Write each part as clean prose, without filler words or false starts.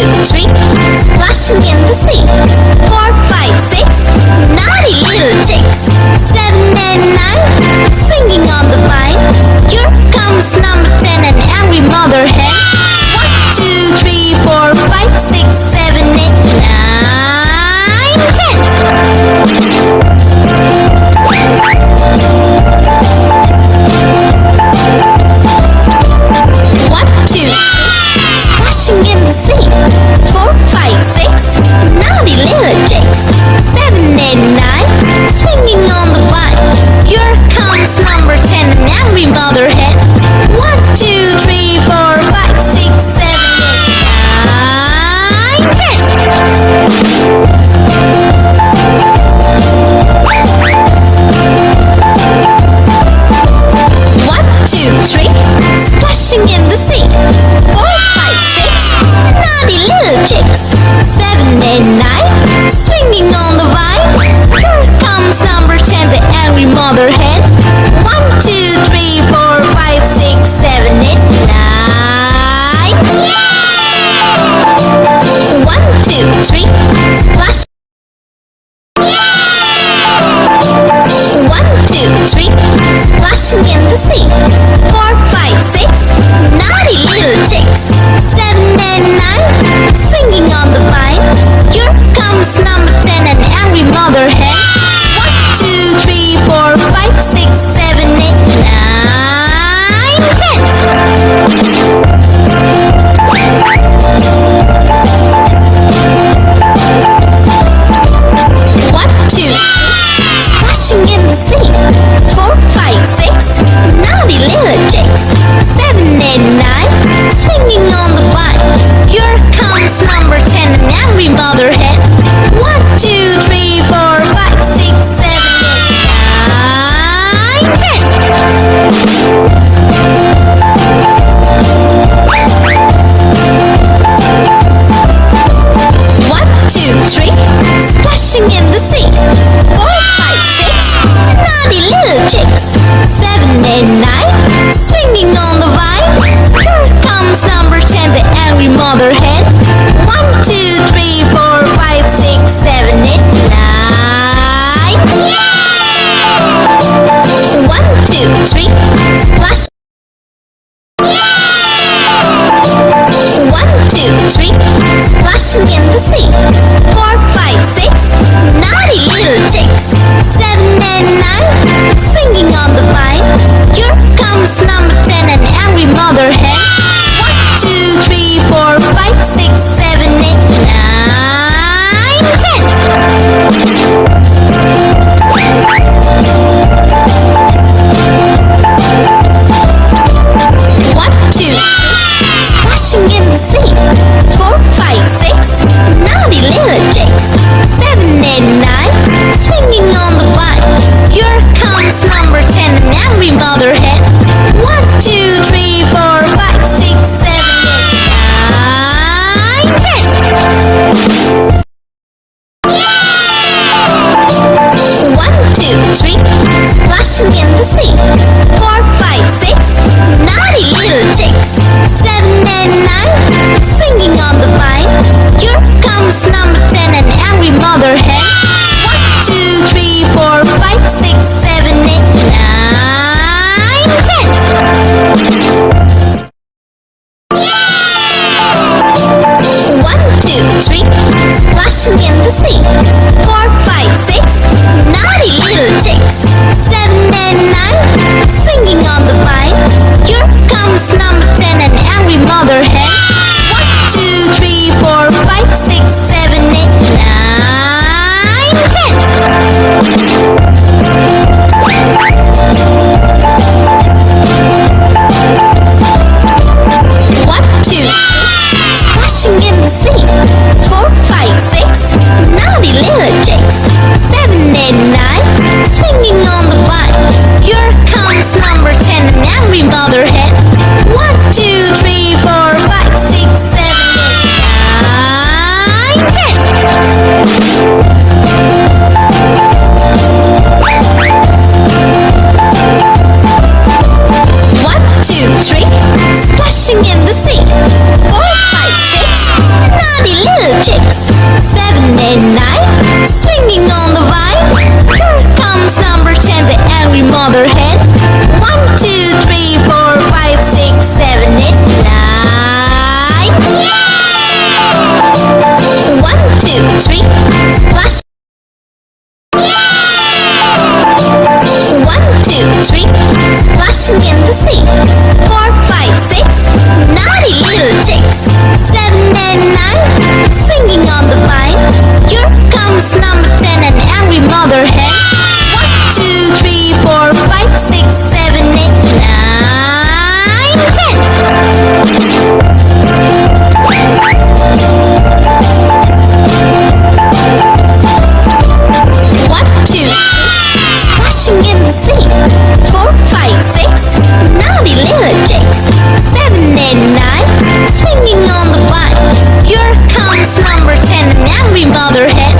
two, three, splashing in the sea. 4, 5, 6, naughty little chicks. 7 and 9, swinging on the vine. Here comes number 10, an angry mother hen. 1, 2, 3, 4, 5, 6, 7, 8, 9, 10. 1, 2, 3, splashing in the sea. 4, 5, 6, naughty little chicks. 7, 8, 9, swinging on the vine. Here comes number 10, an angry mother hen. 1, 2, 3, 4, 5, 6, 7, 8, 9, 10. 1, 2, 3, splashing in the sea. 4, 5, 6, naughty little chicks. 7, 8, 9, swinging on the vine. Here comes number 10, the angry mother hen. 1, 2, 3, 4, 5, 6, 7, 8, 9, 1, 2, 3, splash. 1, 2, 3, splashing in the sea. 4, 5, 6, naughty little chicks. 7 and 9, swinging on the vine. Here comes number 10, an angry mother hen. 1, 2, 3, 4, 5, 6, 7, 8, 9, 10. 1, 2, 3, splashing in the sea. 4, 5, 6, naughty little chicks. 7, 8, 9, swinging on the vine. Here comes number 10, an angry mother hen. 1, 2, 3, 4, 5, 6, 7, 8, 9, 10. 1, 2, 3, splashing in the sea. 4, 5, 6, naughty little chicks. 7, 8, 9, swinging on the vine. Here comes number 10, the angry mother hen. 1, 2, 3, 4, 5, 6, 7, 8, 9, 1, 2, 3, splash. 1, 2, 3, splashing in the sea. 4, 5, 6, naughty little chicks. 7 and 9, swinging on the vine. Here comes number 10, an angry mother hen. 1, 2, 3, 4, 5, 6, 7, 8, 9, 10. 1, 2, 3, splashing in the sea. 4, 5, 6, naughty little chicks. 7, 8, 9, swinging on the vine. Here comes number 10, an angry mother hen. 1, 2, 3, 4, 5, 6, 7, 8, 9, 10. 1, 2, 3, splashing in the sea. 4, 5, 6, naughty little chicks. 7 and 9, swinging on the vine. Here comes number 10, an angry mother hen. 1, 2, 3, 4, 5, 6, 7, 8, 9, 10. 1, 2, 3, splashing in the sea. 4, 5, 6, naughty little chicks. 7 and 9, swinging on the vine. Here comes number 10, an angry mother hen. 1, 2, 3, 4, 5, 6, 7, 8, 9, 10. 1, 2, 3, splashing in the sea. 4, 5, 6, naughty little chicks. 7, 8, 9, swinging on the vine. Here comes number 10, an angry mother hen. 1, 2, 3, 4, 5, 6, 7, 8, 9, 10. 1, 2, 3, splashing in the sea. 4, 5, 6, naughty little chicks. 7 and 9, swinging on the vine. Here comes number 10, the angry mother hen. 1, 2, 3, 4, 5, 6, 7, 8, 9. Yeah! 1, 2, 3, splash. Yeah! 1, 2, 3, splashing in the sea. 4, 5, 6, naughty little chicks. 7 and 9, swinging on the vine. Here comes number 10, an angry mother hen. 1, 2, 3, 4, 5, 6, 7, 8, 9, 10. 1, 2, 3, splashing in the sea. 4, 5, 6, naughty little chicks. 7 and 9, swinging on the vine. Here comes number 10, an angry mother hen.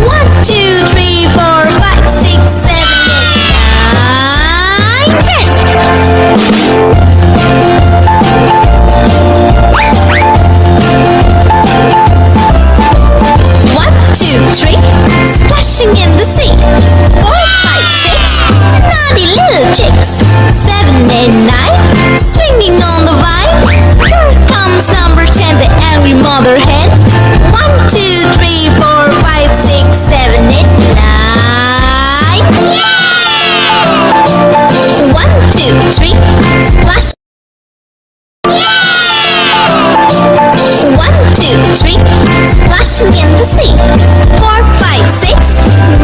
1, 2, 3, 4, 5, 6, 7, 8, 9, 10. 1, 2, 3, splashing in the sea. 4, 5, 6, naughty little chicks. 7 and 9, swinging on the vine. Here comes number 10, the angry mother hen. 1, 2, 3, 4, 5, 6, 7, 8, 9. Yeah! 1, 2, 3, splash. Yeah! 1, 2, 3, splashing in the sea. 4, 5, 6,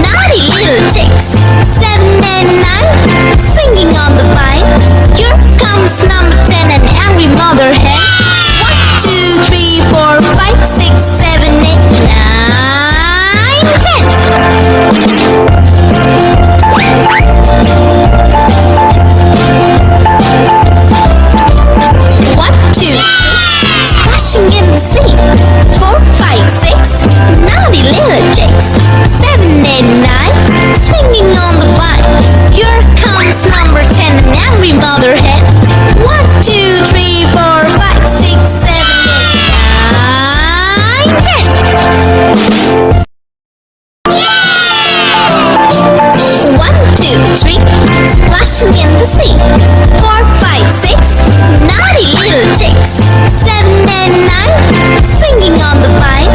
naughty little chicks. 7 and 9, swinging on the vine. Here comes number 10, an angry mother hen. 1, 2, 3, 4, 5, 6, 7, 8, 9, 10. 1, 2, 3, splashing in the sea. 4, 5, 6, naughty little chicks. 7 and 9, swinging on the vine. Here comes number 10, an angry mother hen. 1, 2, 3, 4, 5, 6, 7, 8, 9, 10. Yeah! 1, 2, 3, splashing in the sea. 4, 5, 6, naughty little chicks. 7 and 9, swinging on the vine.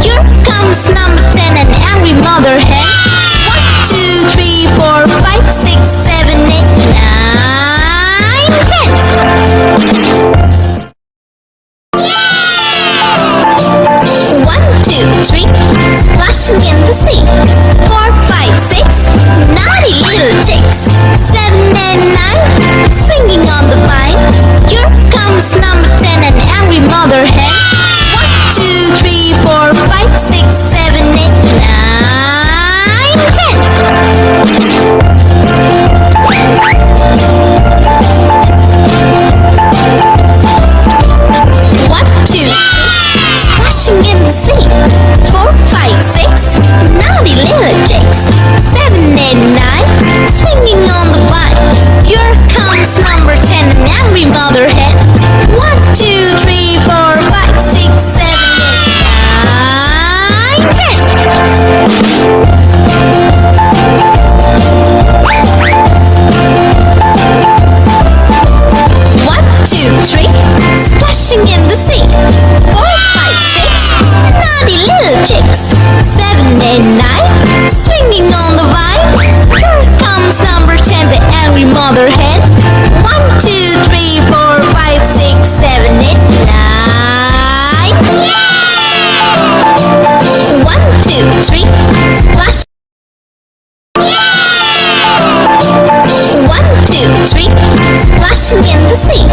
Here comes number 10, an angry mother hen. 1, 2, 3, 4, 5, 6, 7, 8, 9, 10. Yeah! 1, 2, 3, splashing in the sea. 4, 5, 6, naughty little chicks. 7 and 9, swinging on the vine. Here comes number 10, an angry mother hen. 1, 2, 3, 4, 5, 6, 7, 8, 9, 10. 1, 2, 3, splashing in the sea. 4, 5, 6, naughty little chicks. 7 and 9, swinging on the vine. Here comes number 10, an angry mother hen. 1, 2, 3, 4, 5, 6, 7, 8, 9, 10. 1, 2, 3, splashing in the sea. 4, 5, 6, naughty little chicks. 7 and 9, swinging on the vine. Here comes number 10, the angry mother hen. 1, 2, 3, 4, 5, 6, 7, 8, 9. Yeah! 1, 2, 3, splash. Yeah! 1, 2, 3, splashing in the sea.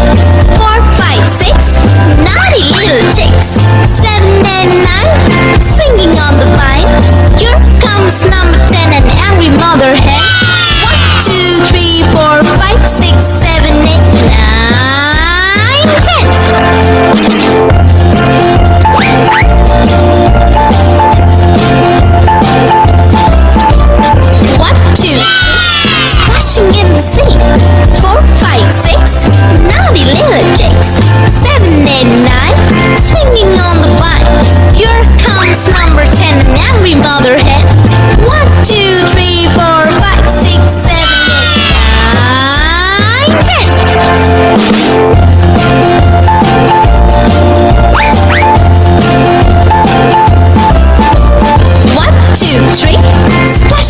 4, 5, 6, naughty little chicks. 7 and 9, swinging on the vine. Here comes number 10, an angry mother hen. 1, 2, 3, 4, 5, 6, 7, 8, 9.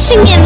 splashing in